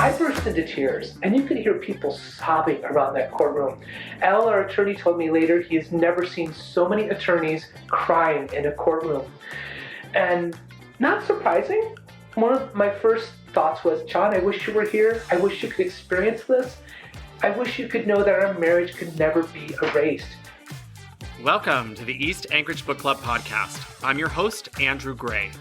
I burst into tears, and you could hear people sobbing around that courtroom. Al, our attorney, told me later he has never seen so many attorneys crying in a courtroom. And not surprising, one of my first thoughts was, John, I wish you were here. I wish you could experience this. I wish you could know that our marriage could never be erased. Welcome to the East Anchorage Book Club podcast. I'm your host, Andrew Gray.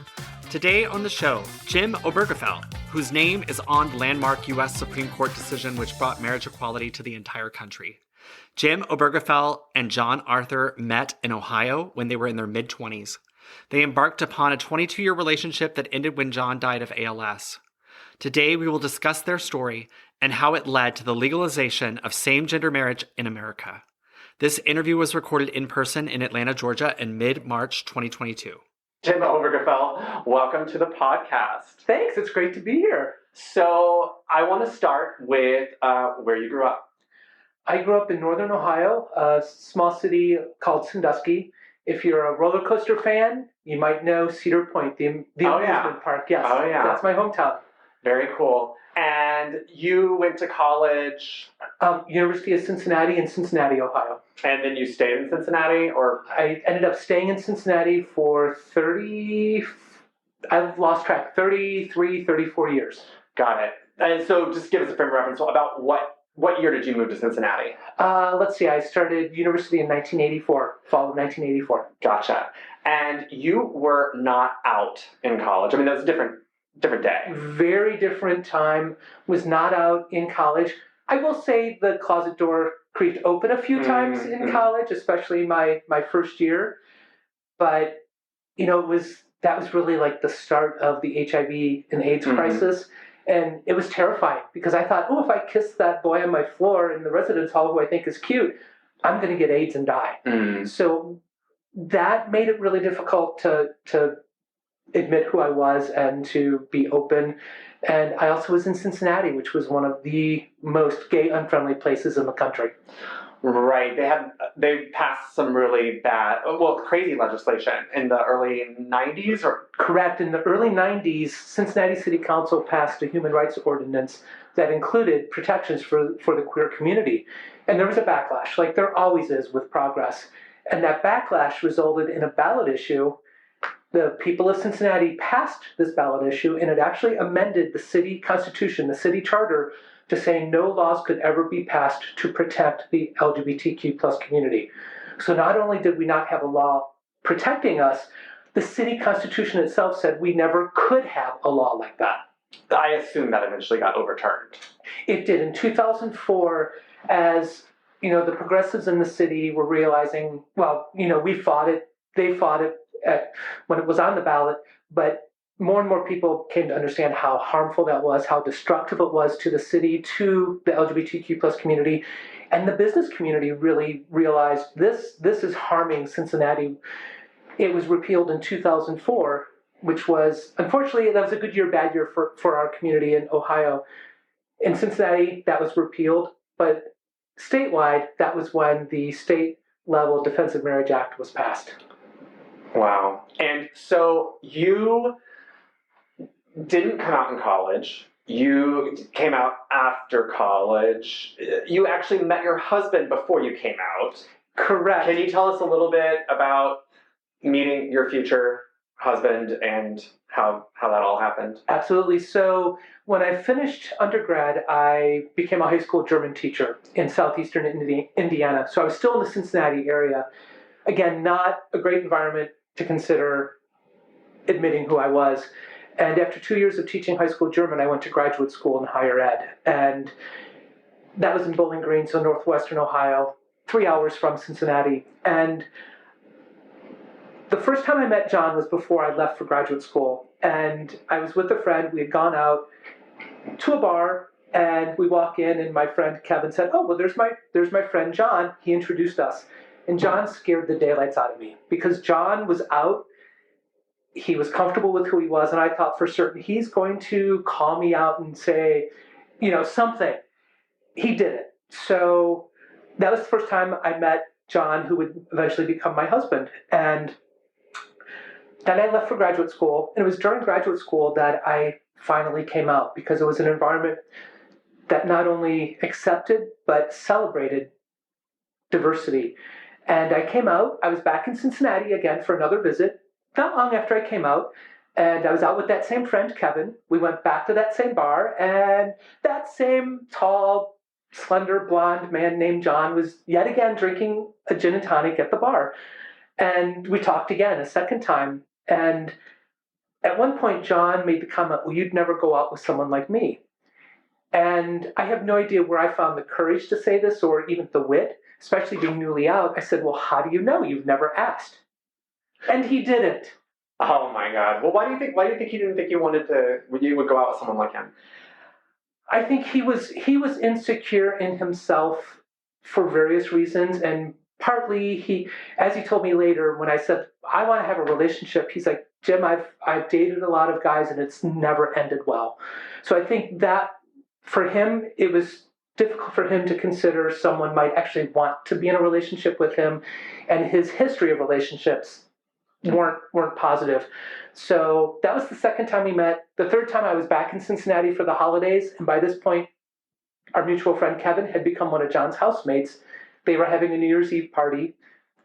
Today on the show, Jim Obergefell, whose name is on the landmark U.S. Supreme Court decision which brought marriage equality to the entire country. Jim Obergefell and John Arthur met in Ohio when they were in their mid-20s. They embarked upon a 22-year relationship that ended when John died of ALS. Today, we will discuss their story and how it led to the legalization of same-gender marriage in America. This interview was recorded in person in Atlanta, Georgia in mid-March 2022. Jim Obergefell, welcome to the podcast. Thanks, it's great to be here. So I want to start with where you grew up. I grew up in northern Ohio, a small city called Sandusky. If you're a roller coaster fan, you might know Cedar Point, the amusement park. Yes, that's my hometown. Very cool. And you went to college? University of Cincinnati in Cincinnati, Ohio. And then you stayed in Cincinnati, or? I ended up staying in Cincinnati for 33, 34 years. Got it. And so just give us a frame of reference about what year did you move to Cincinnati? Let's see, I started university in 1984, fall of 1984. Gotcha. And you were not out in college. I mean, that was a different day. Very different time. Was not out in college. I will say the closet door creaked open a few times in college, especially my first year. But, that was really like the start of the HIV and AIDS crisis. And it was terrifying because I thought, if I kiss that boy on my floor in the residence hall who I think is cute, I'm going to get AIDS and die. So that made it really difficult to admit who I was and to be open. And I also was in Cincinnati, which was one of the most gay unfriendly places in the country. Right. They passed some really crazy legislation in the early 90s? Or Correct. In the early 90s, Cincinnati City Council passed a human rights ordinance that included protections for the queer community. And there was a backlash, like there always is with progress. And that backlash resulted in a ballot issue. The people of Cincinnati passed this ballot issue, and it actually amended the city constitution, the city charter, to say no laws could ever be passed to protect the LGBTQ plus community. So not only did we not have a law protecting us, the city constitution itself said we never could have a law like that. I assume that eventually got overturned. It did. In 2004, as the progressives in the city were realizing, we fought it, they fought it, when it was on the ballot, but more and more people came to understand how harmful that was, how destructive it was to the city, to the LGBTQ plus community, and the business community really realized this is harming Cincinnati. It was repealed in 2004, which was, unfortunately, that was a good year, bad year for our community in Ohio. In Cincinnati, that was repealed, but statewide, that was when the state-level Defense of Marriage Act was passed. Wow. And so you didn't come out in college. You came out after college. You actually met your husband before you came out. Correct. Can you tell us a little bit about meeting your future husband and how that all happened? Absolutely. So when I finished undergrad, I became a high school German teacher in southeastern Indiana. So I was still in the Cincinnati area. Again, not a great environment to consider admitting who I was. And after 2 years of teaching high school German, I went to graduate school in higher ed. And that was in Bowling Green, so northwestern Ohio, 3 hours from Cincinnati. And the first time I met John was before I left for graduate school. And I was with a friend. We had gone out to a bar, and we walk in, and my friend Kevin said, there's my friend John. He introduced us. And John scared the daylights out of me because John was out. He was comfortable with who he was, and I thought for certain he's going to call me out and say, something. He didn't. So that was the first time I met John, who would eventually become my husband. And then I left for graduate school, and it was during graduate school that I finally came out, because it was an environment that not only accepted but celebrated diversity. And I came out. I was back in Cincinnati again for another visit, not long after I came out. And I was out with that same friend, Kevin. We went back to that same bar, and that same tall, slender, blonde man named John was yet again drinking a gin and tonic at the bar. And we talked again a second time. And at one point, John made the comment, well, you'd never go out with someone like me. And I have no idea where I found the courage to say this or even the wit, especially being newly out. I said, well, how do you know? You've never asked. And he didn't. Oh my God. Well, why do you think he didn't think you would go out with someone like him? I think he was insecure in himself for various reasons, and partly as he told me later, when I said I want to have a relationship, he's like, Jim, I've dated a lot of guys and it's never ended well. So I think that for him, it was difficult for him to consider someone might actually want to be in a relationship with him, and his history of relationships weren't positive. So that was the second time we met. The third time I was back in Cincinnati for the holidays, and by this point, our mutual friend Kevin had become one of John's housemates. They were having a New Year's Eve party.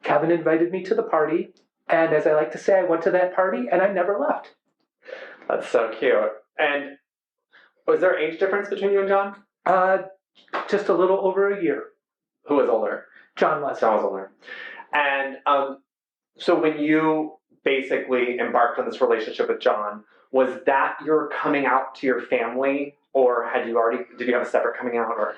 Kevin invited me to the party, and as I like to say, I went to that party and I never left. That's so cute. And was there age difference between you and John? Just a little over a year. Who was older? John was. John was older. And so when you basically embarked on this relationship with John, was that your coming out to your family, or did you have a separate coming out? Or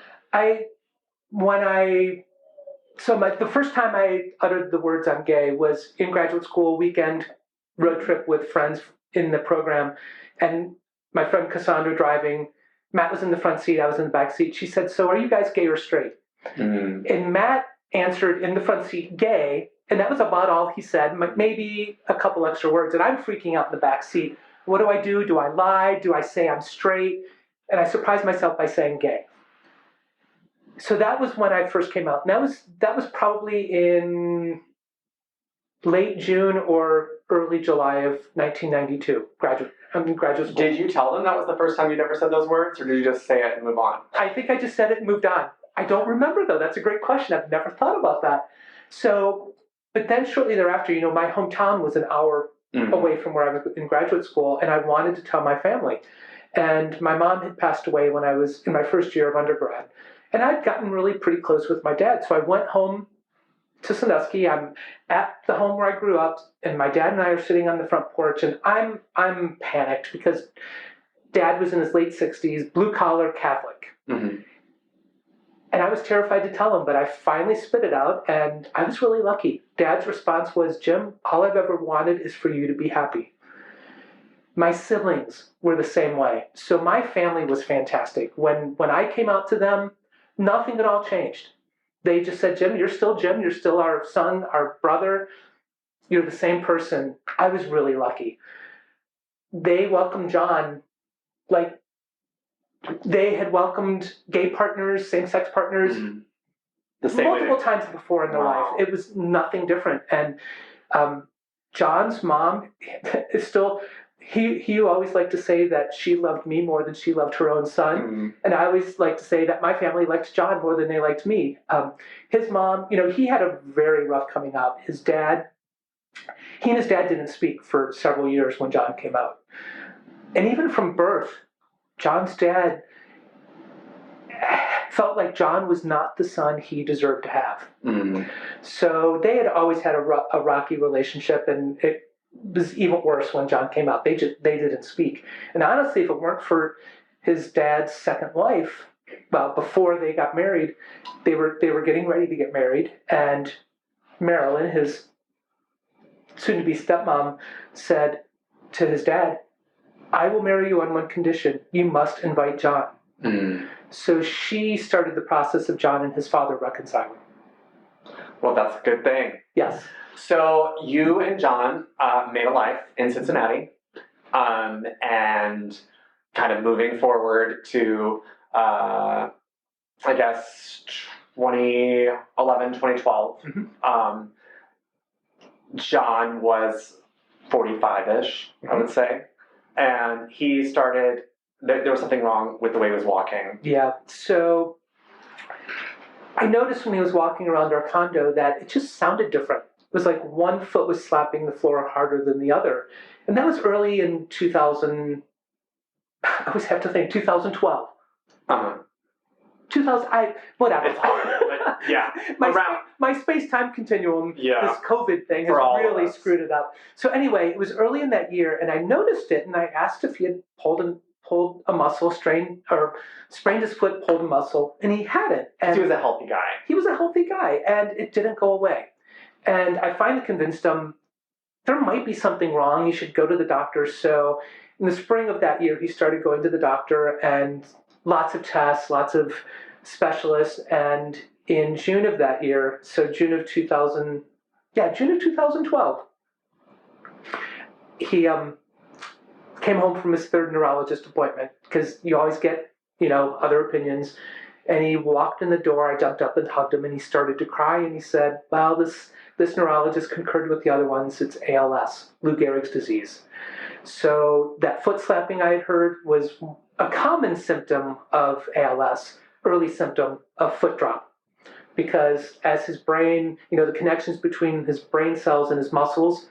the first time I uttered the words I'm gay was in graduate school, weekend road trip with friends in the program, and my friend Cassandra driving. Matt was in the front seat, I was in the back seat. She said, so are you guys gay or straight? Mm. And Matt answered in the front seat, gay. And that was about all he said, maybe a couple extra words. And I'm freaking out in the back seat. What do I do? Do I lie? Do I say I'm straight? And I surprised myself by saying gay. So that was when I first came out. And that was probably in late June or early July of 1992, graduate school. Did you tell them that was the first time you'd ever said those words, or did you just say it and move on? I think I just said it and moved on. I don't remember, though. That's a great question. I've never thought about that. So... But then shortly thereafter, my hometown was an hour away from where I was in graduate school, and I wanted to tell my family. And my mom had passed away when I was in my first year of undergrad. And I'd gotten really pretty close with my dad. So I went home to Sandusky. I'm at the home where I grew up, and my dad and I are sitting on the front porch, and I'm panicked because Dad was in his late 60s, blue-collar Catholic. Mm-hmm. And I was terrified to tell him, but I finally spit it out, and I was really lucky. Dad's response was, Jim, all I've ever wanted is for you to be happy. My siblings were the same way. So my family was fantastic. When I came out to them, nothing at all changed. They just said, Jim, you're still our son, our brother. You're the same person. I was really lucky. They welcomed John like they had welcomed gay partners, same-sex partners, multiple times before in their life. It was nothing different. And John's mom is still, he always liked to say that she loved me more than she loved her own son. Mm-hmm. And I always like to say that my family liked John more than they liked me. His mom, he had a very rough coming out. He and his dad didn't speak for several years when John came out. And even from birth, John's dad felt like John was not the son he deserved to have. Mm-hmm. So they had always had a rocky relationship, and it was even worse when John came out. They didn't speak. And honestly, if it weren't for his dad's second wife, well, before they got married, they were getting ready to get married, and Marilyn, his soon-to-be stepmom, said to his dad, I will marry you on one condition. You must invite John. Mm. So she started the process of John and his father reconciling. Well, that's a good thing. Yes. So you and John made a life in Cincinnati, and kind of moving forward to, I guess, 2011, 2012. Mm-hmm. John was 45-ish, I would say. And he started there was something wrong with the way he was walking. Yeah. So I noticed when he was walking around our condo that it just sounded different. It was like one foot was slapping the floor harder than the other. And that was early in 2000. I always have to think 2012. 2000, whatever. It's hard, but yeah. My space-time continuum, Yeah. this COVID thing, has For all of really us. screwed it up. So anyway, it was early in that year, and I noticed it, and I asked if he had pulled a muscle, sprained his foot, pulled a muscle, and he hadn't. And He was a healthy guy. he was a healthy guy, and it didn't go away. And I finally convinced him there might be something wrong. He should go to the doctor. So in the spring of that year, he started going to the doctor, and lots of tests, lots of specialists. And in June of that year, so June of 2012, he came home from his third neurologist appointment, because you always get, other opinions. And he walked in the door. I jumped up and hugged him, and he started to cry. And he said, well, this neurologist concurred with the other ones. It's ALS, Lou Gehrig's disease. So that foot slapping I had heard was a common symptom of ALS, early symptom of foot drop. Because as his brain, the connections between his brain cells and his muscles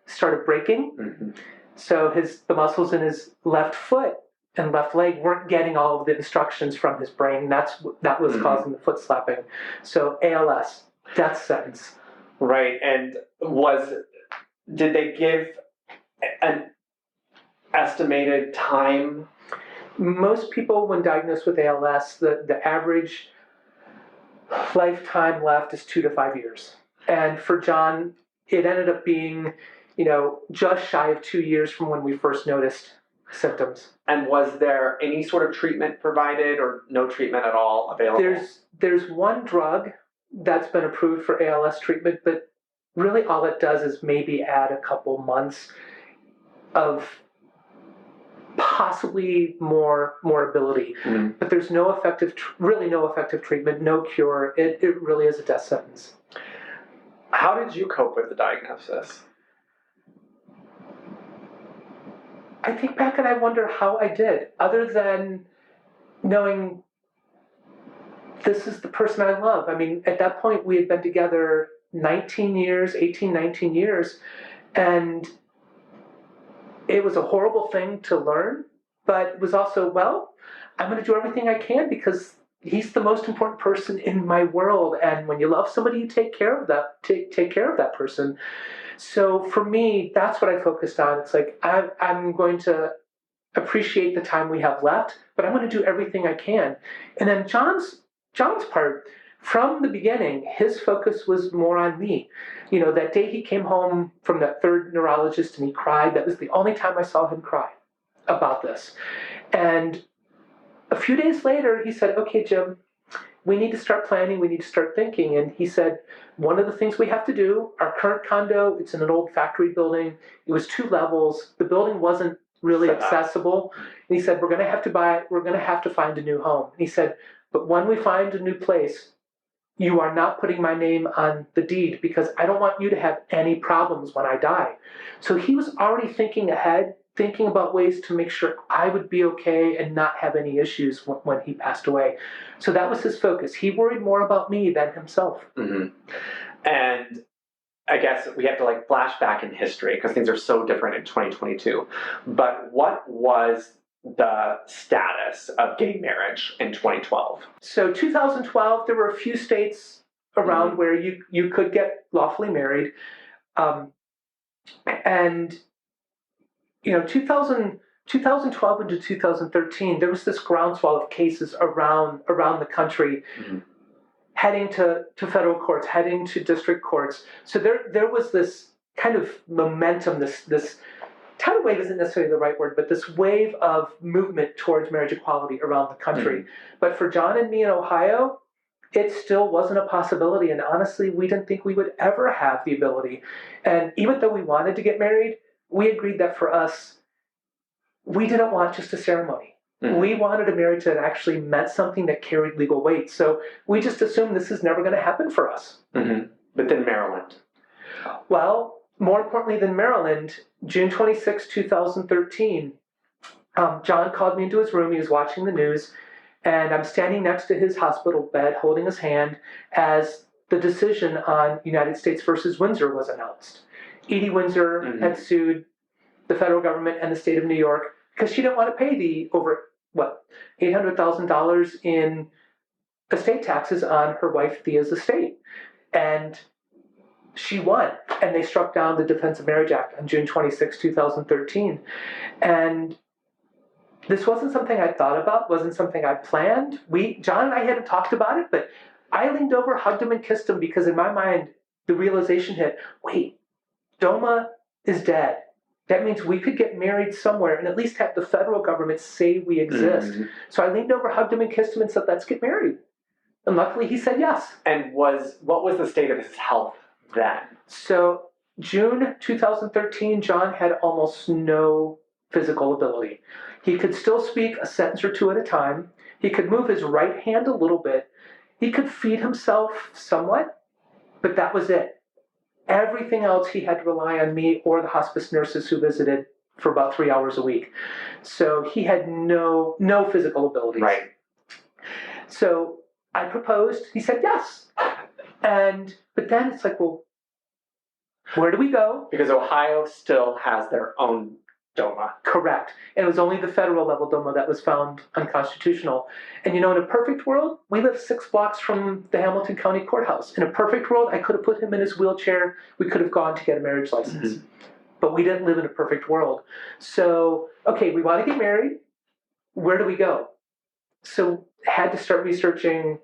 started breaking. So the muscles in his left foot and left leg weren't getting all of the instructions from his brain. That was causing the foot slapping. So ALS, death sentence. Right. And did they give an estimated time? Most people, when diagnosed with ALS, the average lifetime left is 2 to 5 years. And for John, it ended up being, just shy of 2 years from when we first noticed symptoms. And was there any sort of treatment provided, or no treatment at all available? There's one drug that's been approved for ALS treatment, but really all it does is maybe add a couple months of possibly more ability. But there's no effective treatment, no cure. It really is a death sentence. How did you cope with the diagnosis? I think back and I wonder how I did, other than knowing this is the person I love. I mean, at that point, we had been together 18, 19 years, and it was a horrible thing to learn, but it was also, I'm going to do everything I can because he's the most important person in my world. And when you love somebody, you take care of that person. So for me, that's what I focused on. It's like, I'm going to appreciate the time we have left, but I'm going to do everything I can. And then John's part, from the beginning, his focus was more on me. That day he came home from that third neurologist and he cried. That was the only time I saw him cry about this. And a few days later, he said, okay, Jim, we need to start planning. We need to start thinking. And he said, one of the things we have to do, our current condo, it's in an old factory building. It was 2 levels. The building wasn't really accessible. And he said, we're going to have to find a new home. And he said, but when we find a new place, you are not putting my name on the deed because I don't want you to have any problems when I die. So he was already thinking ahead, thinking about ways to make sure I would be okay and not have any issues when he passed away. So that was his focus. He worried more about me than himself. And I guess we have to flash back in history because things are so different in 2022. But what was the status of gay marriage in 2012? So 2012, there were a few states around where you could get lawfully married. And 2012 into 2013, there was this groundswell of cases around the country heading to federal courts, heading to district courts. So there was this kind of momentum, this tidal wave isn't necessarily the right word, but this wave of movement towards marriage equality around the country. But for John and me in Ohio, it still wasn't a possibility. And honestly, we didn't think we would ever have the ability. And even though we wanted to get married, we agreed that for us, we didn't want just a ceremony. We wanted a marriage that actually meant something that carried legal weight. So we just assumed this is never going to happen for us. But then Maryland. Well, more importantly than Maryland, June 26, 2013, John called me into his room. He was watching the news, and I'm standing next to his hospital bed holding his hand as the decision on United States versus Windsor was announced. Edie Windsor had sued the federal government and the state of New York because she didn't want to pay the over, $800,000 in estate taxes on her wife Thea's estate. And she won, and they struck down the Defense of Marriage Act on June 26, 2013. And this wasn't something I thought about, wasn't something I planned. John and I hadn't talked about it, but I leaned over, hugged him, and kissed him because in my mind, the realization hit, wait, Doma is dead. That means we could get married somewhere and at least have the federal government say we exist. So I leaned over, hugged him, and kissed him and said, let's get married. And luckily he said yes. And what was the state of his health then? So June 2013, John had almost no physical ability. He could still speak a sentence or two at a time. He could move his right hand a little bit. He could feed himself somewhat, but that was it. Everything else he had to rely on me or the hospice nurses who visited for about 3 hours a week. So he had no physical abilities. Right. So I proposed. He said yes. But then it's like, well, where do we go? Because Ohio still has their own DOMA. Correct. And it was only the federal level DOMA that was found unconstitutional. And in a perfect world, we live 6 blocks from the Hamilton County Courthouse. In a perfect world, I could have put him in his wheelchair. We could have gone to get a marriage license. But we didn't live in a perfect world. So, okay, we want to get married. Where do we go? So had to start researching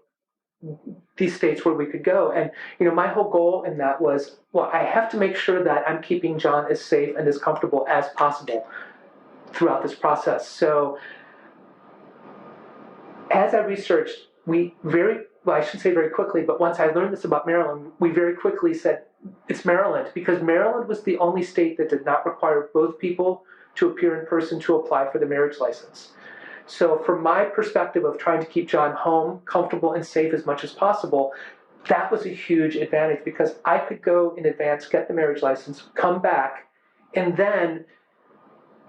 these states where we could go. And, my whole goal in that was, well, I have to make sure that I'm keeping John as safe and as comfortable as possible throughout this process. So as I researched, I shouldn't say very quickly, but once I learned this about Maryland, we very quickly said, it's Maryland, because Maryland was the only state that did not require both people to appear in person to apply for the marriage license. So from my perspective of trying to keep John home, comfortable and safe as much as possible, that was a huge advantage because I could go in advance, get the marriage license, come back, and then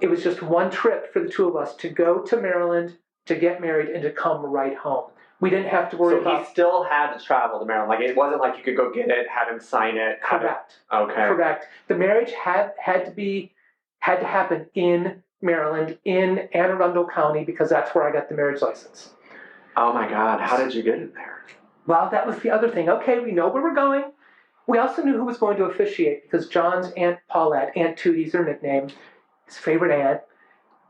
it was just one trip for the two of us to go to Maryland, to get married, and to come right home. We didn't have to worry about... So he still had to travel to Maryland. Like, it wasn't like you could go get it, have him sign it. Correct. Okay. Correct. The marriage had to happen in Maryland, in Anne Arundel County, because that's where I got the marriage license. Oh my God, how did you get in there? Well, that was the other thing. Okay, we know where we're going. We also knew who was going to officiate because John's Aunt Paulette, Aunt Tootie's her nickname, his favorite aunt,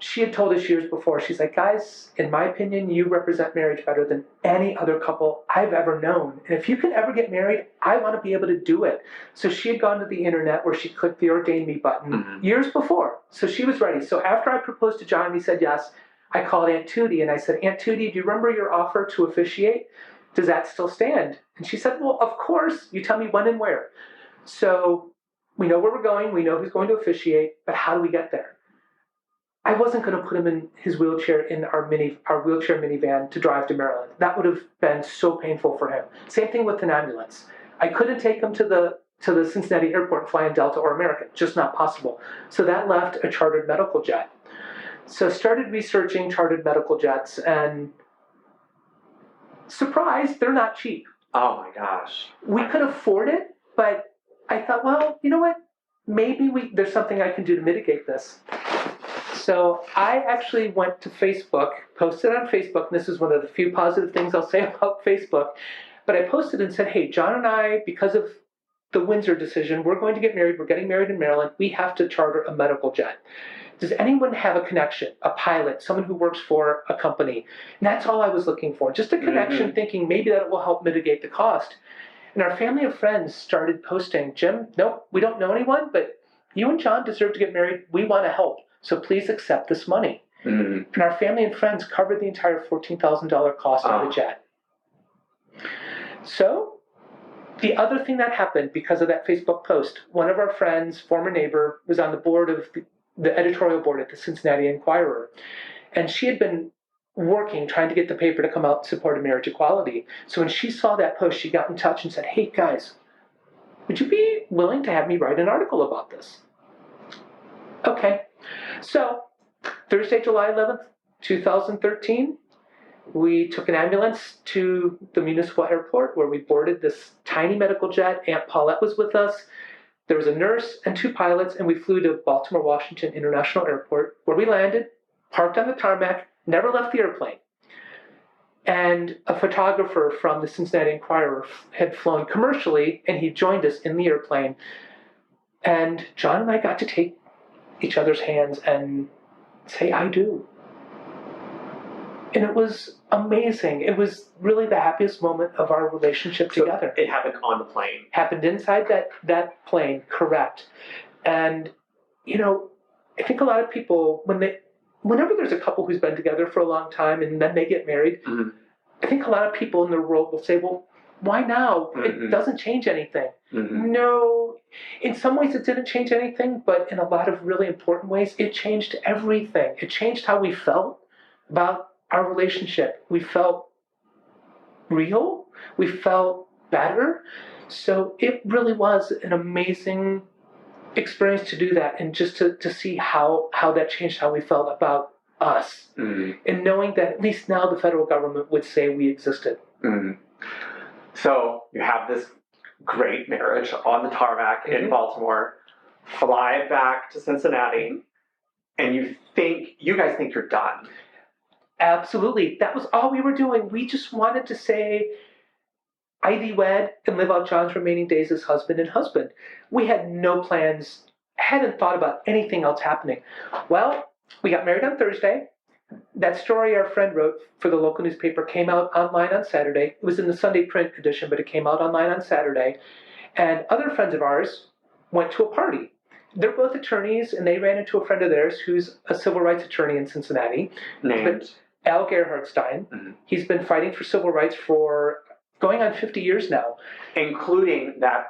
she had told us years before, she's like, guys, in my opinion, you represent marriage better than any other couple I've ever known. And if you can ever get married, I want to be able to do it. So she had gone to the internet where she clicked the Ordain Me button years before. So she was ready. So after I proposed to John and he said yes, I called Aunt Tootie and I said, Aunt Tootie, do you remember your offer to officiate? Does that still stand? And she said, well, of course. You tell me when and where. So we know where we're going. We know who's going to officiate. But how do we get there? I wasn't going to put him in his wheelchair in our wheelchair minivan to drive to Maryland. That would have been so painful for him. Same thing with an ambulance. I couldn't take him to the Cincinnati airport and fly in Delta or American. Just not possible. So that left a chartered medical jet. So started researching chartered medical jets, and surprise, they're not cheap. Oh my gosh. We could afford it, but I thought, well, you know what? Maybe there's something I can do to mitigate this. So I actually went to Facebook, posted on Facebook, and this is one of the few positive things I'll say about Facebook, but I posted and said, hey, John and I, because of the Windsor decision, we're going to get married. We're getting married in Maryland. We have to charter a medical jet. Does anyone have a connection, a pilot, someone who works for a company? And that's all I was looking for, just a connection, thinking maybe that will help mitigate the cost. And our family of friends started posting, Jim, nope, we don't know anyone, but you and John deserve to get married. We want to help. So please accept this money. And our family and friends covered the entire $14,000 cost of the jet. So the other thing that happened because of that Facebook post, one of our friends, former neighbor, was on the board of the editorial board at the Cincinnati Enquirer. And she had been working, trying to get the paper to come out and support marriage equality. So when she saw that post, she got in touch and said, hey guys, would you be willing to have me write an article about this? Okay. So Thursday, July 11th, 2013, we took an ambulance to the municipal airport where we boarded this tiny medical jet. Aunt Paulette was with us. There was a nurse and 2 pilots, and we flew to Baltimore Washington International Airport, where we landed, parked on the tarmac, never left the airplane. And a photographer from the Cincinnati Enquirer had flown commercially, and he joined us in the airplane. And John and I got to take each other's hands and say, I do. And it was amazing. It was really the happiest moment of our relationship together. It happened on the plane. Happened inside that plane, correct. And, I think a lot of people, whenever there's a couple who's been together for a long time and then they get married, mm-hmm. I think a lot of people in the world will say, well, why now? Mm-hmm. It doesn't change anything. Mm-hmm. No, in some ways it didn't change anything, but in a lot of really important ways, it changed everything. It changed how we felt about our relationship. We felt real. We felt better. So it really was an amazing experience to do that, and just to see how that changed how we felt about us. Mm-hmm. And knowing that at least now the federal government would say we existed. Mm-hmm. So you have this great marriage on the tarmac in Baltimore, fly back to Cincinnati, and you guys think you're done. Absolutely. That was all we were doing. We just wanted to say, I thee wed, and live out John's remaining days as husband and husband. We had no plans, hadn't thought about anything else happening. Well, we got married on Thursday. That story our friend wrote for the local newspaper came out online on Saturday. It was in the Sunday print edition, but it came out online on Saturday. And other friends of ours went to a party. They're both attorneys, and they ran into a friend of theirs who's a civil rights attorney in Cincinnati. Named Al Gerhardstein. Mm-hmm. He's been fighting for civil rights for going on 50 years now. Including that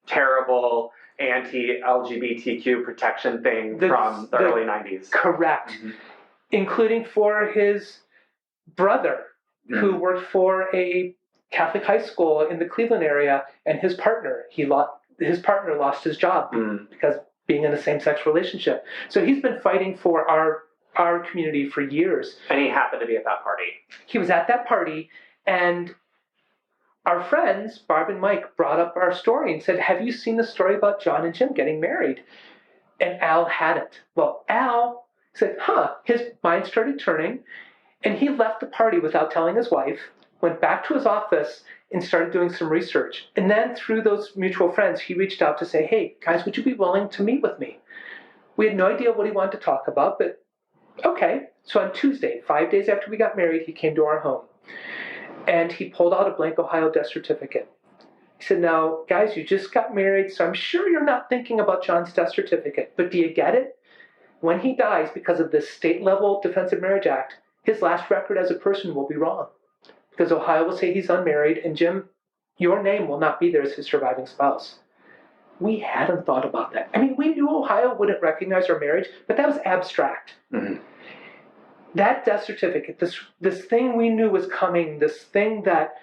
terrible anti-LGBTQ protection thing from the early 90s. Correct. Mm-hmm. Including for his brother, who worked for a Catholic high school in the Cleveland area, and his partner. His partner lost his job because being in a same-sex relationship. So he's been fighting for our community for years. And he happened to be at that party. He was at that party, and our friends, Barb and Mike, brought up our story and said, have you seen the story about John and Jim getting married? And Al hadn't. Well, Al said, his mind started turning, and he left the party without telling his wife, went back to his office and started doing some research. And then through those mutual friends, he reached out to say, hey, guys, would you be willing to meet with me? We had no idea what he wanted to talk about, but okay. So on Tuesday, 5 days after we got married, he came to our home. And he pulled out a blank Ohio death certificate. He said, now, guys, you just got married, so I'm sure you're not thinking about John's death certificate, but do you get it? When he dies, because of this state-level Defense of Marriage Act, his last record as a person will be wrong. Because Ohio will say he's unmarried, and Jim, your name will not be there as his surviving spouse. We hadn't thought about that. I mean, we knew Ohio wouldn't recognize our marriage, but that was abstract. Mm-hmm. That death certificate, this thing we knew was coming, this thing that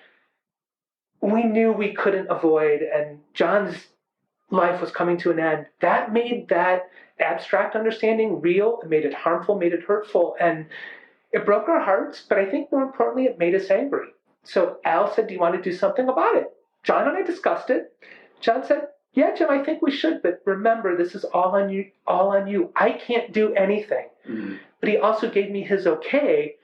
we knew we couldn't avoid, and John's life was coming to an end, that made that abstract understanding real. It made it harmful, made it hurtful, and it broke our hearts, but I think more importantly, it made us angry. So Al said, do you want to do something about it? John and I discussed it. John said, yeah, Jim, I think we should, but remember, this is all on you. I can't do anything. Mm-hmm. But he also gave me his okay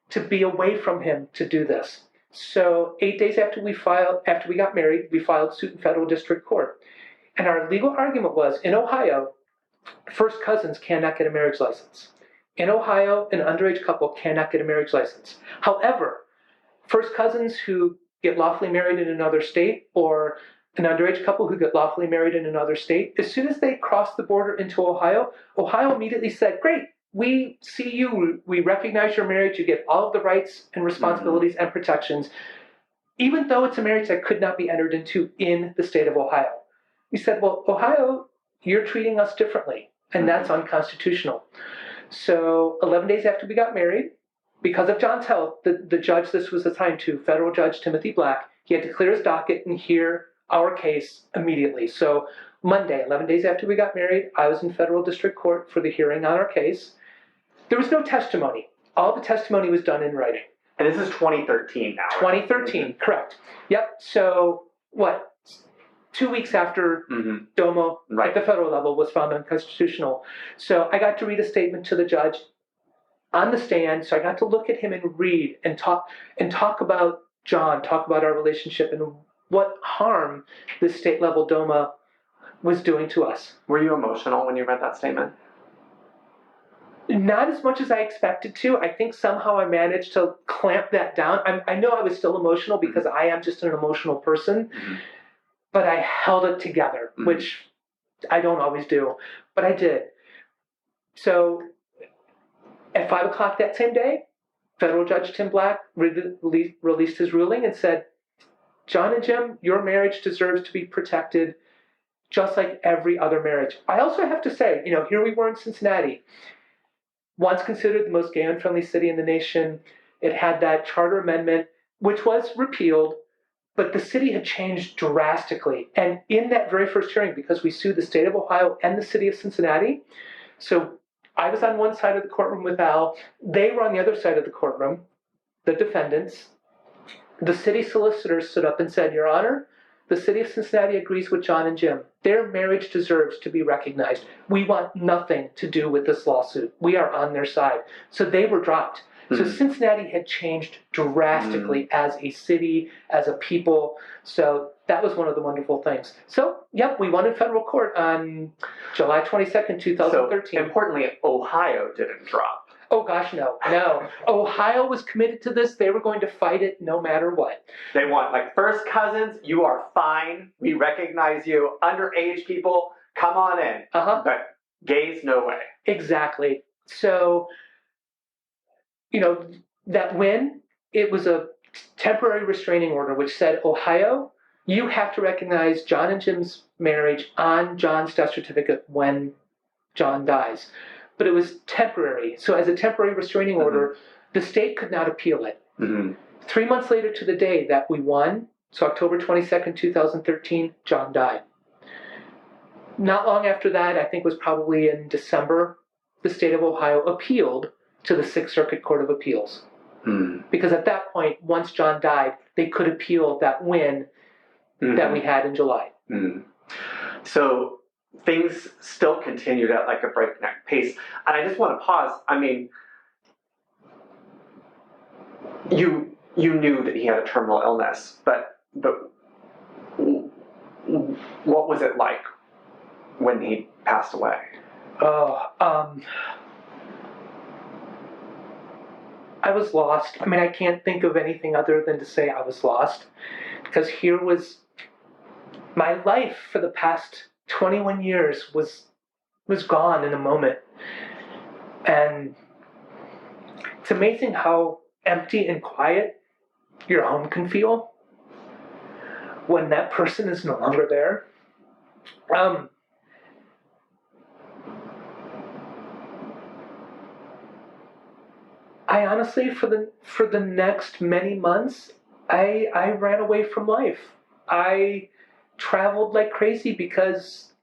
to be away from him to do this. So 8 days after we got married, we filed suit in federal district court. And our legal argument was, in Ohio, first cousins cannot get a marriage license. In Ohio, an underage couple cannot get a marriage license. However, first cousins who get lawfully married in another state, or an underage couple who get lawfully married in another state, as soon as they crossed the border into Ohio, Ohio immediately said, great, we see you, we recognize your marriage, you get all of the rights and responsibilities and protections, even though it's a marriage that could not be entered into in the state of Ohio. We said, well, Ohio, you're treating us differently, and that's unconstitutional. So 11 days after we got married, because of John's health, the judge this was assigned to, federal judge Timothy Black, he had to clear his docket and hear our case immediately. So Monday, 11 days after we got married, I was in federal district court for the hearing on our case. There was no testimony. All the testimony was done in writing. And this is 2013 now. 2013, correct. Yep. So, 2 weeks after DOMA at the federal level was found unconstitutional. So I got to read a statement to the judge on the stand. So I got to look at him and read and talk about John, talk about our relationship and what harm this state level DOMA was doing to us. Were you emotional when you read that statement? Not as much as I expected to. I think somehow I managed to clamp that down. I know I was still emotional because I am just an emotional person, but I held it together, which I don't always do, but I did. So at 5 o'clock that same day, federal judge Tim Black released his ruling and said, John and Jim, your marriage deserves to be protected just like every other marriage. I also have to say, here we were in Cincinnati, once considered the most gay-unfriendly city in the nation. It had that charter amendment, which was repealed, but the city had changed drastically. And in that very first hearing, because we sued the state of Ohio and the city of Cincinnati, so I was on one side of the courtroom with Al. They were on the other side of the courtroom, the defendants. The city solicitor stood up and said, Your Honor, the city of Cincinnati agrees with John and Jim. Their marriage deserves to be recognized. We want nothing to do with this lawsuit. We are on their side. So they were dropped. So Cincinnati had changed drastically as a city, as a people. So that was one of the wonderful things. So, yep, we won in federal court on July 22nd, 2013. So, importantly, Ohio didn't drop. Oh, gosh, no. Ohio was committed to this. They were going to fight it no matter what. They want, first cousins, you are fine. We recognize you. Underage people, come on in. But gays, no way. Exactly. So, that win, it was a temporary restraining order which said, Ohio, you have to recognize John and Jim's marriage on John's death certificate when John dies. But it was temporary. So as a temporary restraining order, the state could not appeal it. 3 months later to the day that we won, so October 22nd, 2013, John died. Not long after that, I think it was probably in December, the state of Ohio appealed to the Sixth Circuit Court of Appeals. Because at that point, once John died, they could appeal that win that we had in July. So things still continued at a breakneck pace. And I just want to pause. I mean, you knew that he had a terminal illness, but what was it like when he passed away? I was lost. I mean, I can't think of anything other than to say I was lost. Because here was my life for the past 21 years was gone in a moment. And it's amazing how empty and quiet your home can feel when that person is no longer there. I honestly, for the next many months, I ran away from life. I traveled like crazy because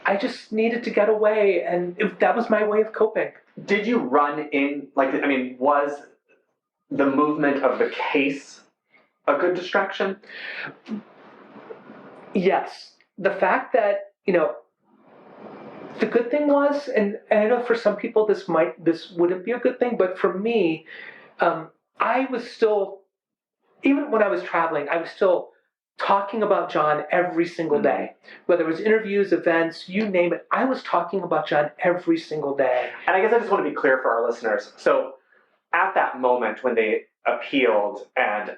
I just needed to get away, and that was my way of coping. Did you run in, was the movement of the case a good distraction? Yes. The fact that, the good thing was, and I know for some people this wouldn't be a good thing, but for me, I was still, even when I was traveling, I was still talking about John every single day. Whether it was interviews, events, you name it, I was talking about John every single day. And I guess I just want to be clear for our listeners. So at that moment when they appealed, and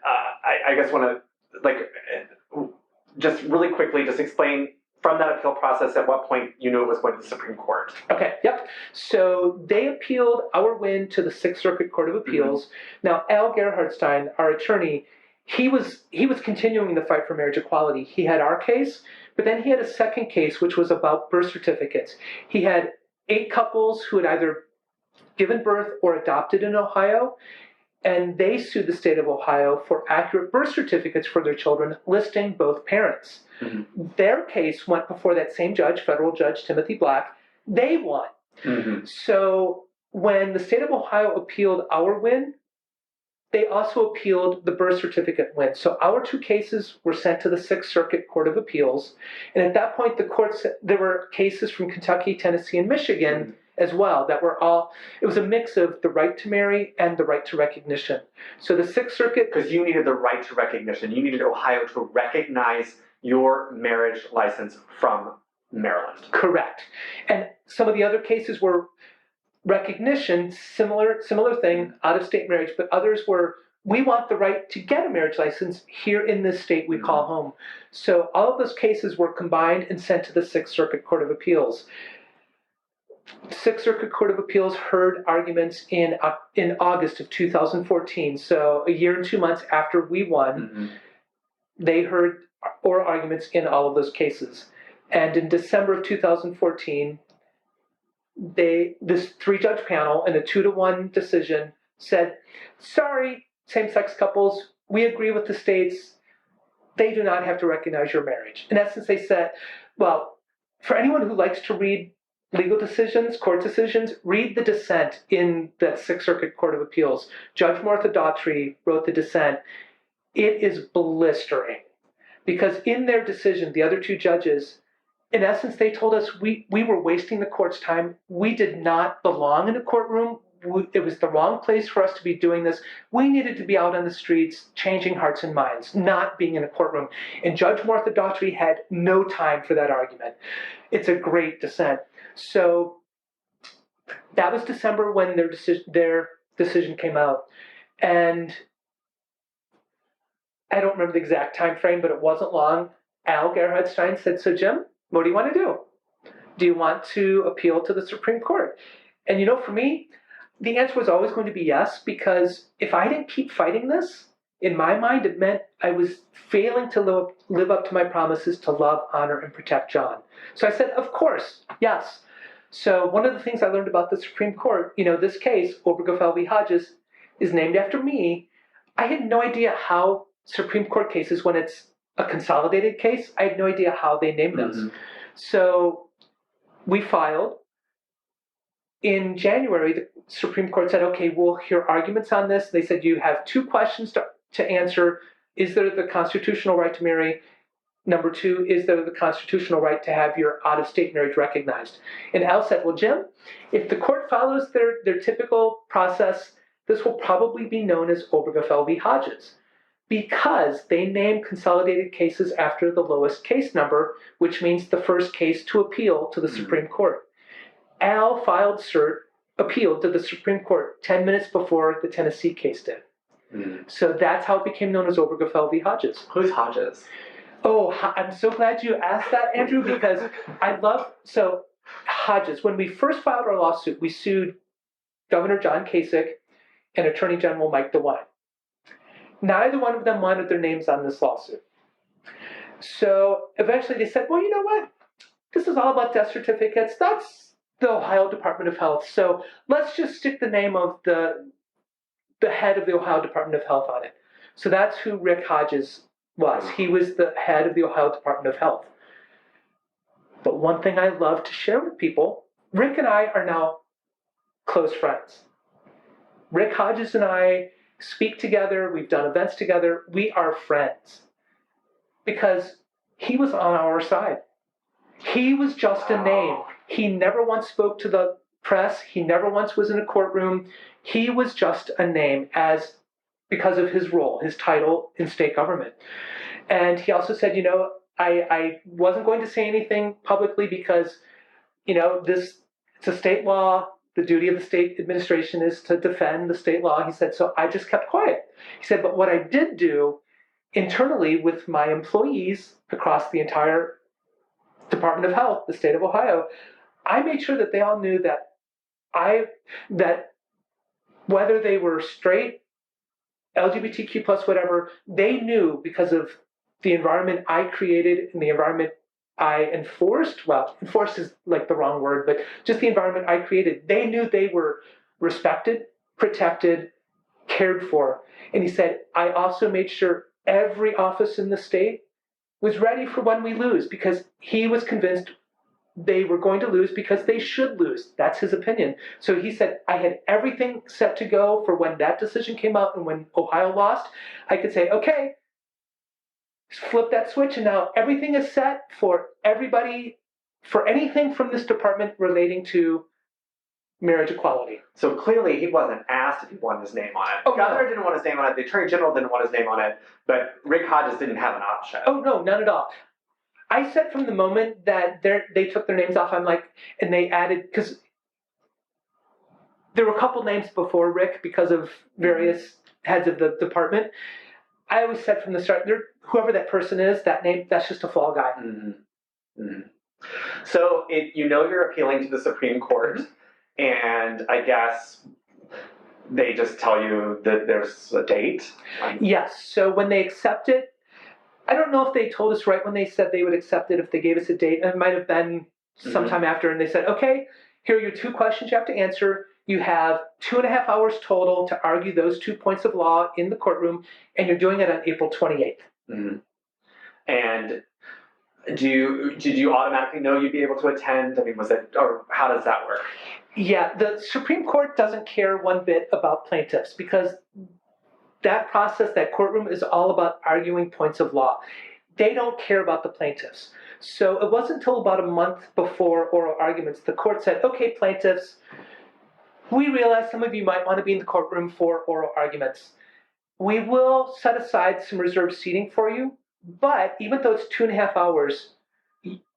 I guess want to, just really quickly, just explain from that appeal process at what point you knew it was going to the Supreme Court. Okay, yep. So they appealed our win to the Sixth Circuit Court of Appeals. Now, Al Gerhardstein, our attorney, he was continuing the fight for marriage equality. He had our case, but then he had a second case, which was about birth certificates. He had 8 couples who had either given birth or adopted in Ohio, and they sued the state of Ohio for accurate birth certificates for their children, listing both parents. Their case went before that same judge, federal judge Timothy Black. They won. So when the state of Ohio appealed our win, they also appealed the birth certificate win. So our two cases were sent to the Sixth Circuit Court of Appeals. And at that point, there were cases from Kentucky, Tennessee, and Michigan as well that were all, it was a mix of the right to marry and the right to recognition. So the Sixth Circuit... Because you needed the right to recognition. You needed Ohio to recognize your marriage license from Maryland. Correct. And some of the other cases were recognition, similar thing, out-of-state marriage, but others were, we want the right to get a marriage license here in this state we call home. So all of those cases were combined and sent to the Sixth Circuit Court of Appeals. Sixth Circuit Court of Appeals heard arguments in August of 2014, so a year and 2 months after we won. They heard oral arguments in all of those cases. And in December of 2014, this 3-judge panel in a 2-to-1 decision said, sorry, same-sex couples, we agree with the states. They do not have to recognize your marriage. In essence, they said, well, for anyone who likes to read legal decisions, court decisions, read the dissent in the Sixth Circuit Court of Appeals. Judge Martha Daughtry wrote the dissent. It is blistering because in their decision, the other two judges, in essence, they told us we were wasting the court's time. We did not belong in a courtroom. It was the wrong place for us to be doing this. We needed to be out on the streets, changing hearts and minds, not being in a courtroom. And Judge Martha Daughtry had no time for that argument. It's a great dissent. So that was December when their decision came out. And I don't remember the exact time frame, but it wasn't long. Al Gerhardstein said, so Jim, what do you want to do? Do you want to appeal to the Supreme Court? And for me, the answer was always going to be yes, because if I didn't keep fighting this, in my mind, it meant I was failing to live up to my promises to love, honor, and protect John. So I said, of course, yes. So one of the things I learned about the Supreme Court, this case, Obergefell v. Hodges, is named after me. I had no idea how Supreme Court cases, when it's a consolidated case, I had no idea how they named those. So we filed. In January, the Supreme Court said, okay, we'll hear arguments on this. They said, you have 2 questions to answer. Is there the constitutional right to marry? Number 2, is there the constitutional right to have your out-of-state marriage recognized? And Al said, well, Jim, if the court follows their typical process, this will probably be known as Obergefell v. Hodges, because they name consolidated cases after the lowest case number, which means the first case to appeal to the Supreme Court. Al filed cert, appealed to the Supreme Court 10 minutes before the Tennessee case did. So that's how it became known as Obergefell v. Hodges. Who's Hodges? Oh, I'm so glad you asked that, Andrew, because so Hodges, when we first filed our lawsuit, we sued Governor John Kasich and Attorney General Mike DeWine. Neither one of them wanted their names on this lawsuit. So eventually they said, well, you know what? This is all about death certificates. That's the Ohio Department of Health. So let's just stick the name of the head of the Ohio Department of Health on it. So that's who Rick Hodges was. He was the head of the Ohio Department of Health. But one thing I love to share with people, Rick and I are now close friends. Rick Hodges and I speak together. We've done events together. We are friends because he was on our side. He was just a name. He never once spoke to the press. He never once was in a courtroom. He was just a name because of his role, his title in state government. And he also said, I wasn't going to say anything publicly because, it's a state law. The duty of the state administration is to defend the state law. He said, so I just kept quiet. He said, but what I did do internally with my employees across the entire Department of Health, the state of Ohio, I made sure that they all knew that whether they were straight, LGBTQ plus whatever, they knew because of the environment I created and the environment I enforced. Well, enforced is like the wrong word, but just the environment I created. They knew they were respected, protected, cared for. And he said, I also made sure every office in the state was ready for when we lose, because he was convinced they were going to lose because they should lose. That's his opinion. So he said, I had everything set to go for when that decision came out and when Ohio lost. I could say, okay, flip that switch, and now everything is set for everybody, for anything from this department relating to marriage equality. So clearly he wasn't asked if he wanted his name on it. Oh, The governor didn't want his name on it. The attorney general didn't want his name on it. But Rick Hodges didn't have an option. Oh, no, none at all. I said from the moment that they took their names off, I'm like, and they added, because there were a couple names before Rick because of various heads of the department. I always said from the start, whoever that person is, that name, that's just a fall guy. Mm-hmm. Mm-hmm. So you're appealing to the Supreme Court. Mm-hmm. And I guess they just tell you that there's a date? Yes. So when they accept it, I don't know if they told us right when they said they would accept it, if they gave us a date. It might have been sometime after. And they said, okay, here are your 2 questions you have to answer. You have 2.5 hours total to argue those 2 points of law in the courtroom. And you're doing it on April 28th. Mm-hmm. And did you automatically know you'd be able to attend? I mean, or how does that work? Yeah, the Supreme Court doesn't care one bit about plaintiffs because that process, that courtroom, is all about arguing points of law. They don't care about the plaintiffs. So it wasn't until about a month before oral arguments, the court said, okay, plaintiffs, we realize some of you might want to be in the courtroom for oral arguments. We will set aside some reserved seating for you, but even though it's 2.5 hours,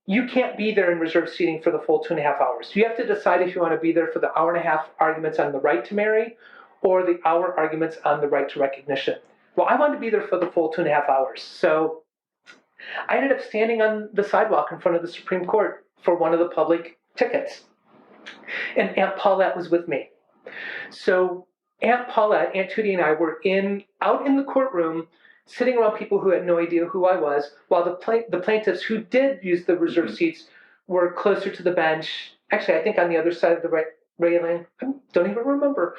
you can't be there in reserved seating for the full 2.5 hours. You have to decide if you want to be there for the 1.5 hour arguments on the right to marry or the hour arguments on the right to recognition. Well, I wanted to be there for the full 2.5 hours. So I ended up standing on the sidewalk in front of the Supreme Court for one of the public tickets. And Aunt Paulette was with me. So Aunt Paulette, Aunt Tootie, and I were out in the courtroom, sitting around people who had no idea who I was, while the plaintiffs who did use the reserved seats were closer to the bench. Actually, I think on the other side of the railing. I don't even remember.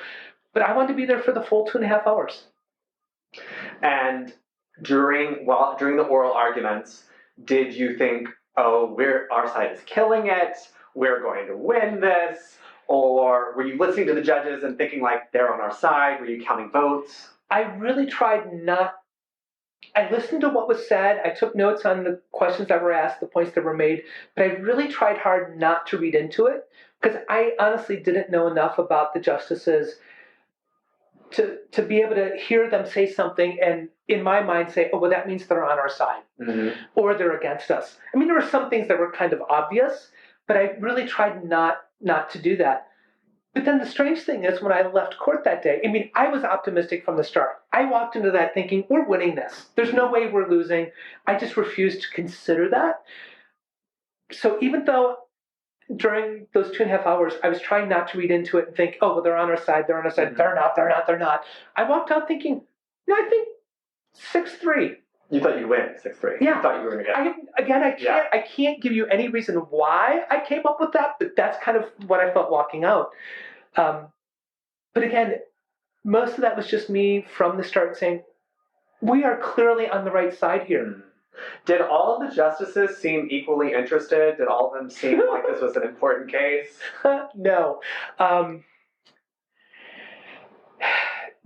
But I wanted to be there for the full 2.5 hours. And during the oral arguments, did you think, oh, our side is killing it, we're going to win this? Or were you listening to the judges and thinking like they're on our side? Were you counting votes? I really tried not. I listened to what was said. I took notes on the questions that were asked, the points that were made, but I really tried hard not to read into it because I honestly didn't know enough about the justices to be able to hear them say something and in my mind say, oh, well, that means they're on our side or they're against us. I mean, there were some things that were kind of obvious, but I really tried not to do that. But then the strange thing is when I left court that day, I mean, I was optimistic from the start. I walked into that thinking, we're winning this. There's no way we're losing. I just refused to consider that. So even though during those 2.5 hours, I was trying not to read into it and think, oh, well, they're on our side, they're on our side. Mm-hmm. They're not. I walked out thinking, no, I think 6-3. You thought you'd win 6-3. Yeah. You thought you were going to get I can't give you any reason why I came up with that, but that's kind of what I felt walking out. But again, most of that was just me from the start saying, we are clearly on the right side here. Did all of the justices seem equally interested? Did all of them seem like this was an important case? No.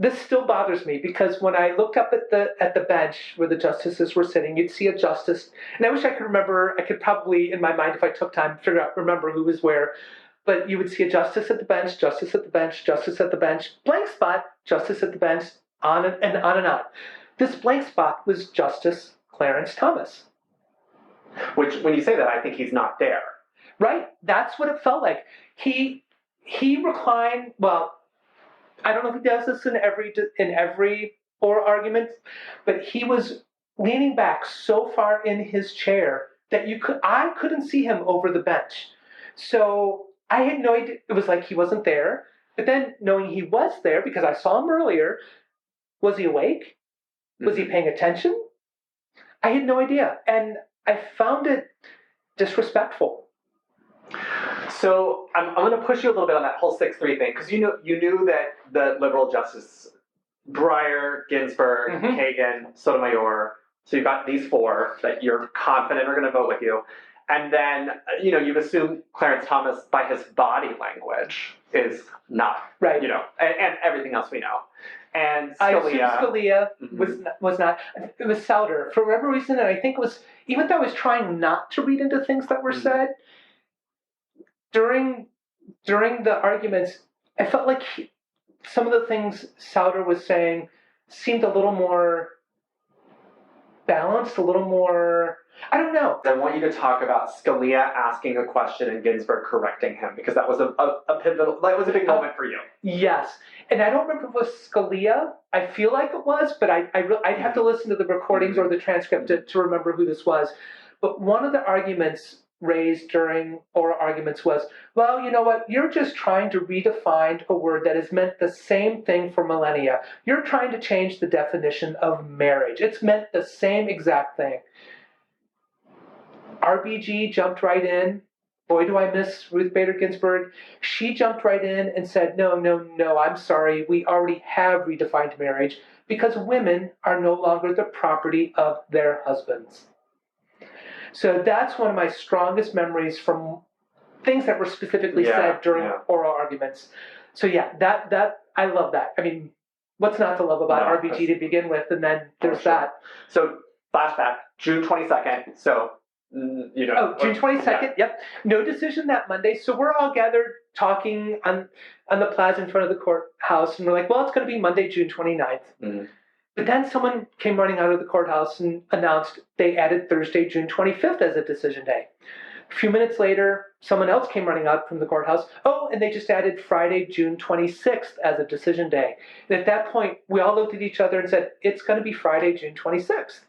This still bothers me because when I looked up at the bench where the justices were sitting, you'd see a justice, and I wish I could remember. I could probably, in my mind, if I took time, remember who was where. But you would see a justice at the bench, justice at the bench, justice at the bench, blank spot, justice at the bench, on and on. This blank spot was Justice Clarence Thomas. Which, when you say that, I think he's not there. Right? That's what it felt like. He reclined. Well, I don't know if he does this in every oral argument, but he was leaning back so far in his chair that I couldn't see him over the bench. So I had no idea. It was like he wasn't there. But then knowing he was there because I saw him earlier, was he awake? Was he paying attention? I had no idea. And I found it disrespectful. So I'm going to push you a little bit on that whole 6-3 thing because you knew that the liberal justice Breyer, Ginsburg, Kagan, Sotomayor. So you've got these 4 that you're confident are going to vote with you, And then, you've assumed Clarence Thomas, by his body language, is not, Right. And everything else we know. And I assume Scalia. Scalia was not. It was Souter. For whatever reason, and I think it was, even though I was trying not to read into things that were said, during the arguments, I felt like some of the things Souter was saying seemed a little more balanced, a little more, I don't know. I want you to talk about Scalia asking a question and Ginsburg correcting him, because that was a pivotal, that was a big moment for you. Yes. And I don't remember if it was Scalia. I feel like it was, but I'd have to listen to the recordings or the transcript to remember who this was. But one of the arguments raised during oral arguments was, well, you know what? You're just trying to redefine a word that has meant the same thing for millennia. You're trying to change the definition of marriage. It's meant the same exact thing. RBG jumped right in. Boy, do I miss Ruth Bader Ginsburg. She jumped right in and said, no, I'm sorry. We already have redefined marriage because women are no longer the property of their husbands. So that's one of my strongest memories from things that were specifically said during oral arguments. So that I love that. I mean, what's not to love about RBG to begin with? And then there's that. So flashback, June 22nd. So, June 22nd. Yep. No decision that Monday. So we're all gathered talking on the plaza in front of the courthouse. And we're like, well, it's going to be Monday, June 29th. Mm-hmm. But then someone came running out of the courthouse and announced they added Thursday, June 25th as a decision day. A few minutes later, someone else came running out from the courthouse. Oh, and they just added Friday, June 26th as a decision day. And at that point, we all looked at each other and said, it's going to be Friday, June 26th.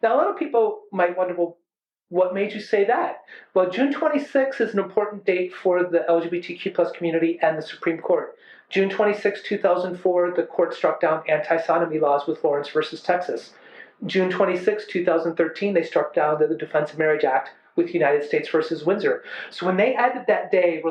Now, a lot of people might wonder, well, what made you say that? Well, June 26th is an important date for the LGBTQ plus community and the Supreme Court. June 26, 2004, the court struck down anti-sodomy laws with Lawrence versus Texas. June 26, 2013, they struck down the Defense of Marriage Act with United States versus Windsor. So when they added that day,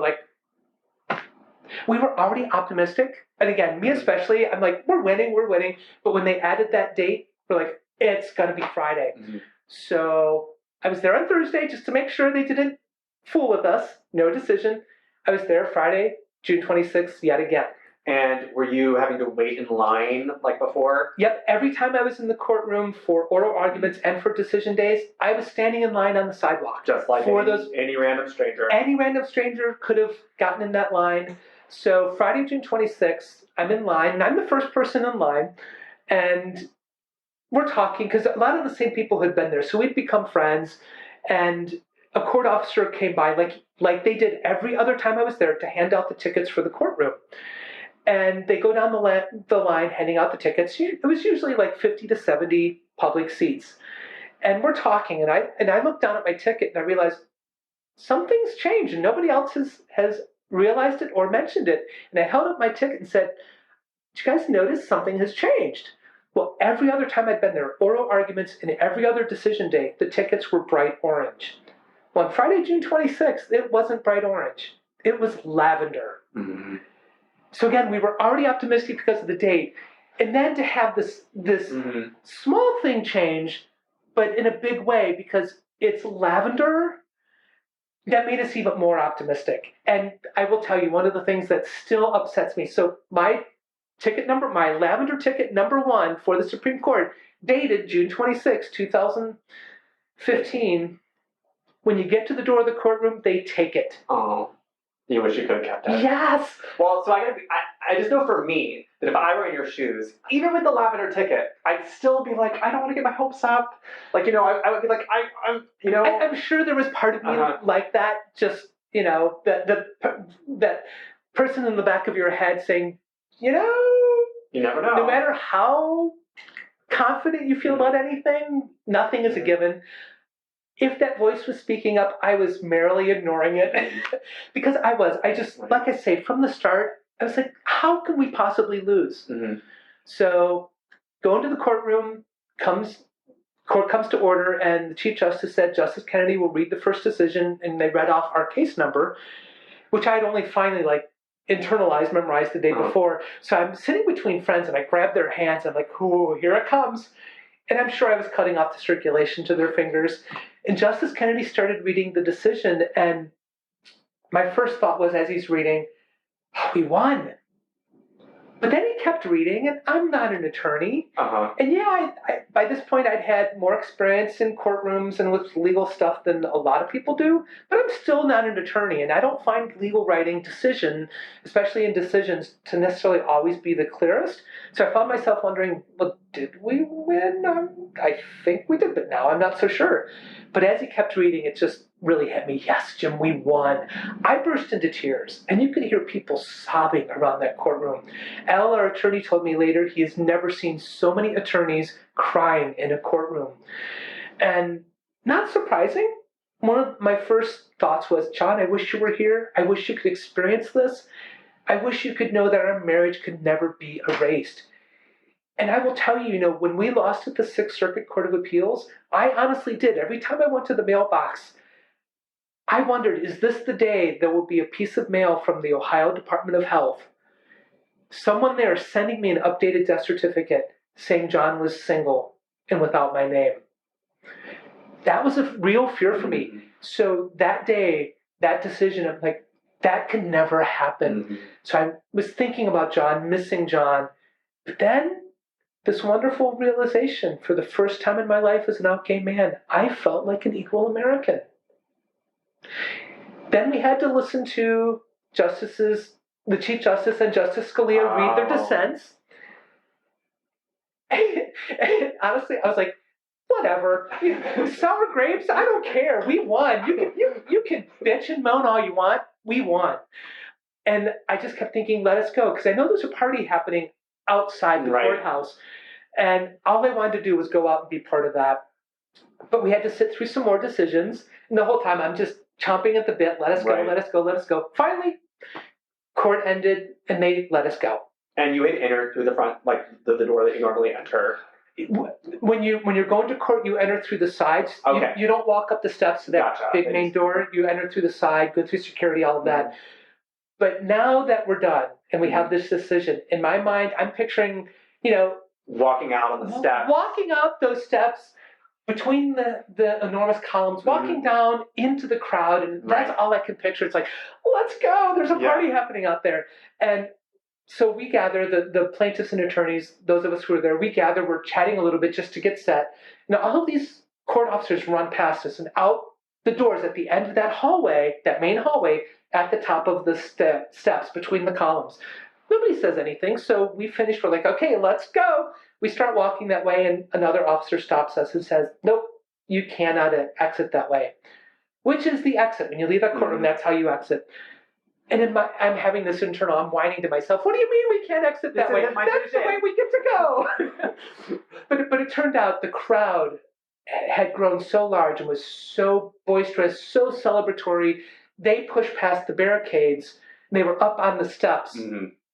we were already optimistic. And again, me especially, I'm like, we're winning. But when they added that date, we're like, it's going to be Friday. Mm-hmm. So I was there on Thursday just to make sure they didn't fool with us. No decision. I was there Friday, June 26th, yet again. And were you having to wait in line like before? Yep. Every time I was in the courtroom for oral arguments and for decision days, I was standing in line on the sidewalk. Just like any random stranger. Any random stranger could have gotten in that line. So Friday, June 26th, I'm in line, and I'm the first person in line. And we're talking, because a lot of the same people had been there. So we'd become friends. And a court officer came by, like they did every other time I was there, to hand out the tickets for the courtroom. And they go down the line handing out the tickets. It was usually like 50 to 70 public seats. And we're talking, and I looked down at my ticket and I realized something's changed and nobody else has realized it or mentioned it. And I held up my ticket and said, did you guys notice something has changed? Well, every other time I'd been there, oral arguments and every other decision day, the tickets were bright orange. Well, on Friday, June 26th, it wasn't bright orange. It was lavender. Mm-hmm. So again, we were already optimistic because of the date. And then to have this mm-hmm. small thing change, but in a big way, because it's lavender, that made us even more optimistic. And I will tell you, one of the things that still upsets me, so my lavender ticket number 1 for the Supreme Court, dated June 26, 2015, when you get to the door of the courtroom, they take it. Oh. You wish you could have kept it. Yes. Well, so I just know for me that if I were in your shoes, even with the lavender ticket, I'd still be like, I don't want to get my hopes up. I would be like, I'm sure there was part of me like that. Just that person in the back of your head saying, you never know. No matter how confident you feel about anything, nothing is a given. If that voice was speaking up, I was merrily ignoring it because I just, like I say, from the start, I was like, how can we possibly lose? Mm-hmm. So go into the courtroom, court comes to order, and the Chief Justice said, Justice Kennedy will read the first decision, and they read off our case number, which I'd only finally memorized the day before. So I'm sitting between friends, and I grab their hands, and I'm like, ooh, here it comes. And I'm sure I was cutting off the circulation to their fingers. And Justice Kennedy started reading the decision, and my first thought was, as he's reading, oh, we won. But then he kept reading, and I'm not an attorney. And yeah, by this point, I'd had more experience in courtrooms and with legal stuff than a lot of people do, but I'm still not an attorney, and I don't find legal writing especially in decisions, to necessarily always be the clearest. So I found myself wondering, well, did we win? I think we did, but now I'm not so sure. But as he kept reading, it just really hit me. Yes, Jim, we won. I burst into tears, and you could hear people sobbing around that courtroom. Al, our attorney, told me later he has never seen so many attorneys crying in a courtroom. And not surprising, one of my first thoughts was, John, I wish you were here. I wish you could experience this. I wish you could know that our marriage could never be erased. And I will tell you, when we lost at the Sixth Circuit Court of Appeals, I honestly did. Every time I went to the mailbox, I wondered, is this the day there will be a piece of mail from the Ohio Department of Health? Someone there sending me an updated death certificate saying John was single and without my name. That was a real fear for me. So that day, that decision, I'm like, that could never happen. So I was thinking about John, missing John. But then this wonderful realization, for the first time in my life as an out gay man, I felt like an equal American. Then we had to listen to the Chief Justice and Justice Scalia read their dissents. And honestly, I was like, whatever. Sour grapes, I don't care. We won. You can bitch and moan all you want. We won. And I just kept thinking, let us go. Because I know there's a party happening outside the courthouse. And all I wanted to do was go out and be part of that. But we had to sit through some more decisions. And the whole time I'm just chomping at the bit. Let us go, let us go, let us go. Finally, court ended and they let us go. And you had entered through the front, like the door that you normally enter. When you're going to court, you enter through the sides. Okay. You don't walk up the steps to that big main door. You enter through the side, go through security, all of that. But now that we're done and we have this decision, in my mind, I'm picturing, walking out on the steps. Walking up those steps between the enormous columns, walking down into the crowd, and that's all I can picture. It's like, let's go. There's a party happening out there. And so we gather, the plaintiffs and attorneys, those of us who are there, we gather, we're chatting a little bit just to get set. Now, all of these court officers run past us and out the doors at the end of that hallway, that main hallway, at the top of the steps between the columns. Nobody says anything, so we finish. We're like, okay, let's go. We start walking that way, and another officer stops us and says, nope, you cannot exit that way. Which is the exit. When you leave that courtroom, that's how you exit. And I'm having this internal, I'm whining to myself, what do you mean we can't exit that way? That's the way we get to go. But it turned out the crowd had grown so large and was so boisterous, so celebratory. They pushed past the barricades. They were up on the steps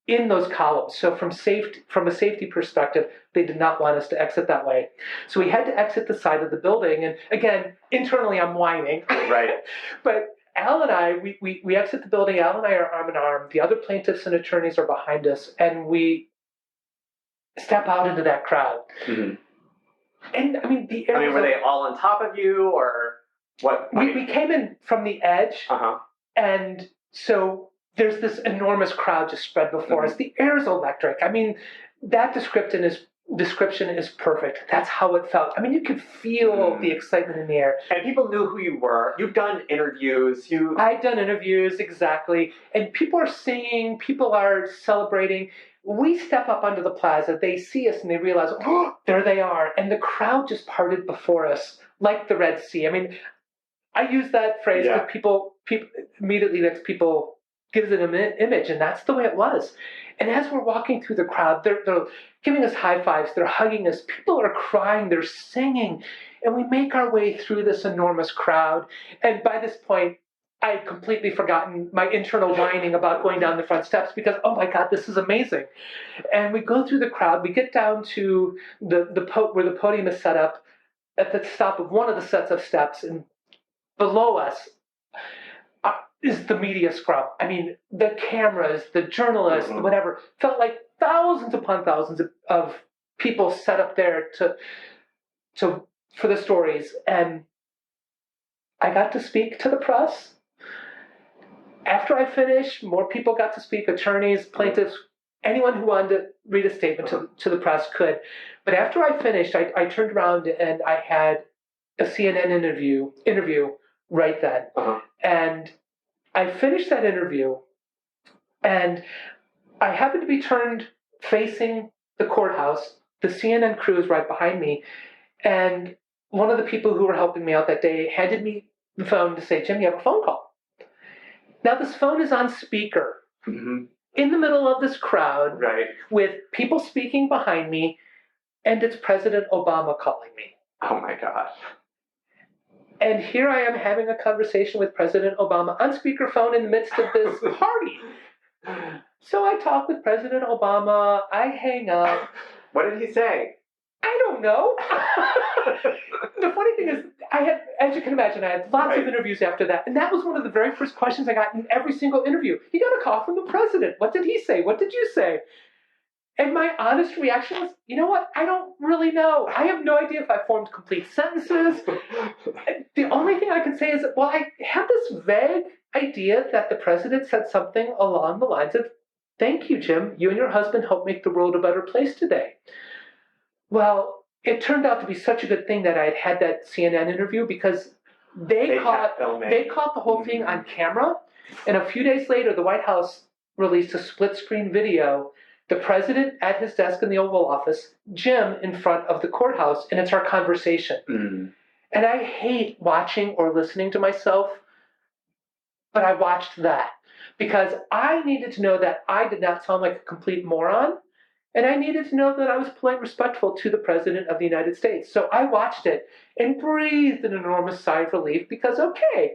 in those columns. So from a safety perspective, they did not want us to exit that way. So we had to exit the side of the building. And again, internally, I'm whining. Right. But Al and I, we exit the building. Al and I are arm in arm. The other plaintiffs and attorneys are behind us. And we step out into that crowd. And I mean, were they all on top of you, or what? We came in from the edge. And so there's this enormous crowd just spread before us. The air is electric. I mean, that description is perfect. That's how it felt. I mean, you could feel the excitement in the air. And people knew who you were. You've done interviews. I've done interviews, exactly. And people are singing. People are celebrating. We step up onto the plaza. They see us and they realize, oh, there they are. And the crowd just parted before us like the Red Sea. I mean, I use that phrase because people immediately people gives it an image, and that's the way it was. And as we're walking through the crowd, they're giving us high fives, they're hugging us, people are crying, they're singing, and we make our way through this enormous crowd. And by this point, I had completely forgotten my internal whining about going down the front steps because, oh my God, this is amazing. And we go through the crowd, we get down to where the podium is set up at the top of one of the sets of steps, and below us is the media scrum. I mean, the cameras, the journalists, whatever, felt like thousands upon thousands of people set up there for the stories. And I got to speak to the press. After I finished, more people got to speak, attorneys, plaintiffs, anyone who wanted to read a statement to the press could. But after I finished, I turned around and I had a CNN interview right then. And I finished that interview, and I happened to be turned facing the courthouse. The CNN crew is right behind me. And one of the people who were helping me out that day handed me the phone to say, Jim, you have a phone call. Now, this phone is on speaker in the middle of this crowd with people speaking behind me, and it's President Obama calling me. Oh, my gosh. And here I am having a conversation with President Obama on speakerphone in the midst of this party. So I talk with President Obama. I hang up. What did he say? I don't know. The funny thing is, as you can imagine, I had lots of interviews after that. And that was one of the very first questions I got in every single interview. You got a call from the president. What did he say? What did you say? And my honest reaction was, you know what? I don't really know. I have no idea if I formed complete sentences. The only thing I can say is, well, I have this vague idea that the president said something along the lines of, thank you, Jim. You and your husband helped make the world a better place today. Well, it turned out to be such a good thing that I had that CNN interview because they caught the whole thing on camera. And a few days later, the White House released a split-screen video, the president at his desk in the Oval Office, Jim in front of the courthouse, and it's our conversation. And I hate watching or listening to myself, but I watched that because I needed to know that I did not sound like a complete moron. And I needed to know that I was polite and respectful to the President of the United States. So I watched it and breathed an enormous sigh of relief because, okay,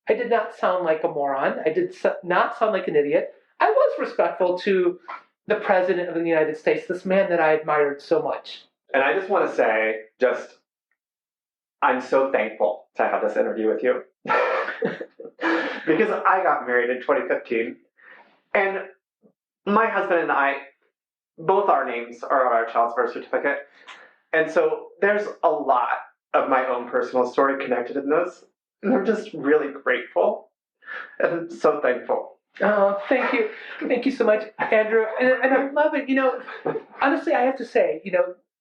I did not sound like a moron. I did not sound like an idiot. I was respectful to the President of the United States, this man that I admired so much. And I just want to say, I'm so thankful to have this interview with you. Because I got married in 2015. And my husband and I, both our names are on our child's birth certificate. And so there's a lot of my own personal story connected in this. And I'm just really grateful and so thankful. Oh, thank you. Thank you so much, Andrew. And I love it. Honestly, I have to say,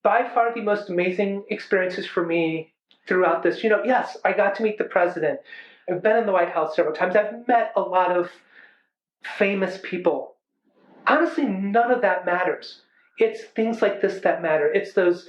by far the most amazing experiences for me throughout this, yes, I got to meet the president. I've been in the White House several times. I've met a lot of famous people. Honestly, none of that matters. It's things like this that matter. It's those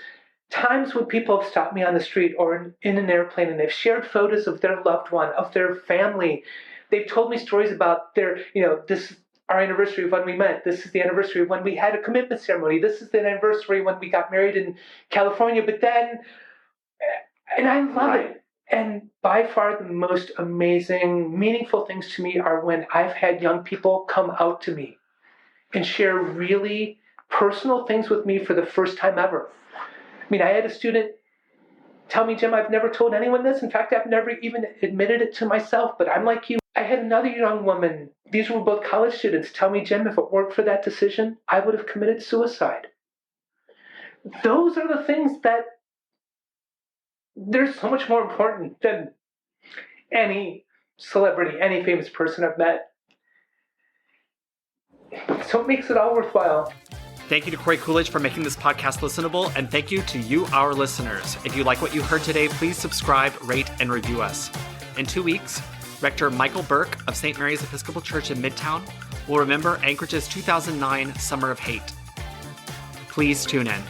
times when people have stopped me on the street or in an airplane and they've shared photos of their loved one, of their family. They've told me stories about this is our anniversary of when we met. This is the anniversary of when we had a commitment ceremony. This is the anniversary when we got married in California. And I love it. And by far the most amazing, meaningful things to me are when I've had young people come out to me and share really personal things with me for the first time ever. I had a student tell me, Jim, I've never told anyone this. In fact, I've never even admitted it to myself, but I'm like you. I had another young woman, these were both college students, tell me, Jim, if it weren't for that decision, I would have committed suicide. Those are the things that they're so much more important than any celebrity, any famous person I've met. So it makes it all worthwhile. Thank you to Corey Coolidge for making this podcast listenable, and thank you to you, our listeners. If you like what you heard today, please subscribe, rate, and review us. In 2 weeks, Rector Michael Burke of St. Mary's Episcopal Church in Midtown will remember Anchorage's 2009 Summer of Hate. Please tune in.